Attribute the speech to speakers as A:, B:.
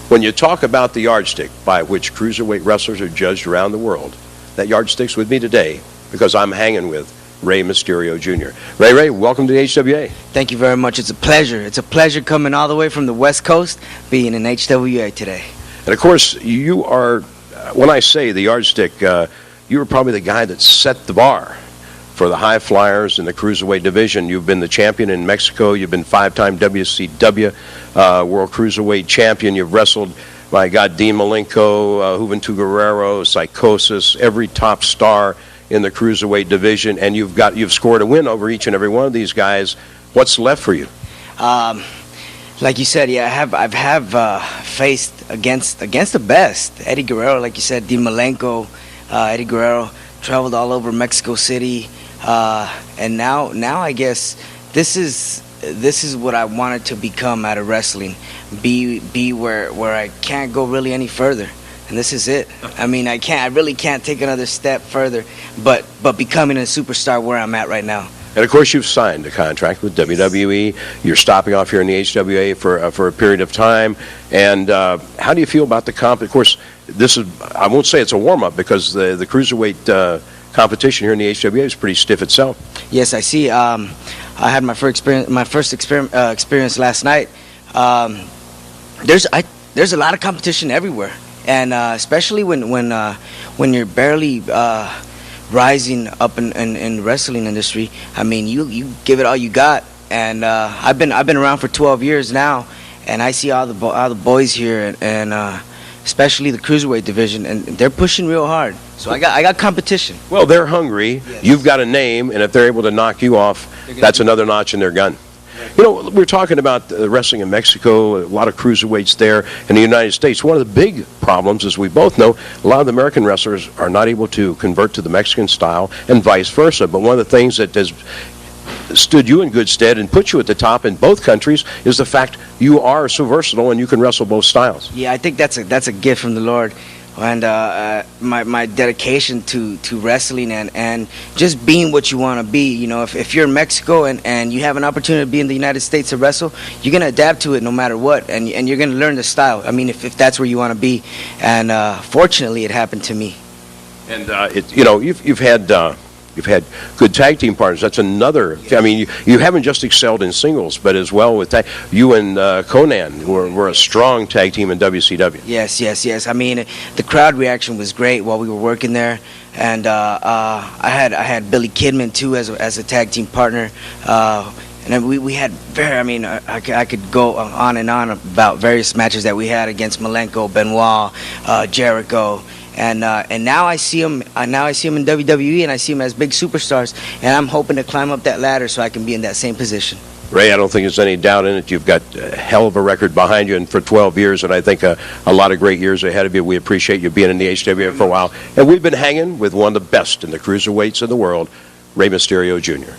A: When you talk about the yardstick by which cruiserweight wrestlers are judged around the world, that yardstick's with me today because I'm hanging with Rey Mysterio Jr. Ray, welcome to the HWA.
B: Thank you very much. It's a pleasure. It's a pleasure coming all the way from the West Coast, being in HWA today.
A: And of course, you are, when I say the yardstick, you were probably the guy that set the bar for the high flyers in the cruiserweight division. You've been the champion in Mexico. You've been 5-time WCW World Cruiserweight Champion. You've wrestled, my God, Dean Malenko, Juventud Guerrero, Psychosis, every top star in the cruiserweight division, and you've scored a win over each and every one of these guys. What's left for you?
B: Like you said, yeah, I've faced against the best. Eddie Guerrero, like you said, Dean Malenko, Eddie Guerrero traveled all over Mexico City. And now I guess this is what I wanted to become out of wrestling, be where I can't go really any further, and this is it. I mean, I really can't take another step further, but becoming a superstar where I'm at right now.
A: And of course, you've signed a contract with WWE. You're stopping off here in the HWA for a period of time. And how do you feel about the comp? Of course, I won't say it's a warm up because the cruiserweight competition here in the HWA is pretty stiff itself.
B: Yes, I see. I had my first experience last night. There's a lot of competition everywhere, and especially when you're barely rising up in the wrestling industry. I mean, you give it all you got, and I've been around for 12 years now, and I see all the boys here, and especially the cruiserweight division, and they're pushing real hard. So I got competition.
A: Well, they're hungry. Yes. You've got a name, and if they're able to knock you off, that's another notch in their gun. You know, we're talking about wrestling in Mexico, a lot of cruiserweights there in the United States. One of the big problems, as we both know, a lot of the American wrestlers are not able to convert to the Mexican style and vice versa. But one of the things that has stood you in good stead and put you at the top in both countries is the fact you are so versatile and you can wrestle both styles.
B: Yeah, I think that's a gift from the Lord. And my dedication to wrestling and just being what you want to be. You know, if you're in Mexico and you have an opportunity to be in the United States to wrestle, you're going to adapt to it no matter what, and you're going to learn the style. I mean, if that's where you want to be. And fortunately, it happened to me.
A: And you've had good tag team partners. That's another. I mean, you haven't just excelled in singles, but as well with tag. You and Conan were a strong tag team in WCW.
B: Yes. I mean, the crowd reaction was great while we were working there, and I had Billy Kidman too as a tag team partner. And then we had I could go on and on about various matches that we had against Malenko, Benoit, Jericho. And now I see him. Now I see him in WWE, and I see him as big superstars. And I'm hoping to climb up that ladder so I can be in that same position.
A: Ray, I don't think there's any doubt in it. You've got a hell of a record behind you, and for 12 years, and I think a lot of great years ahead of you. We appreciate you being in the HWA for a while, and we've been hanging with one of the best in the cruiserweights in the world, Rey Mysterio Jr.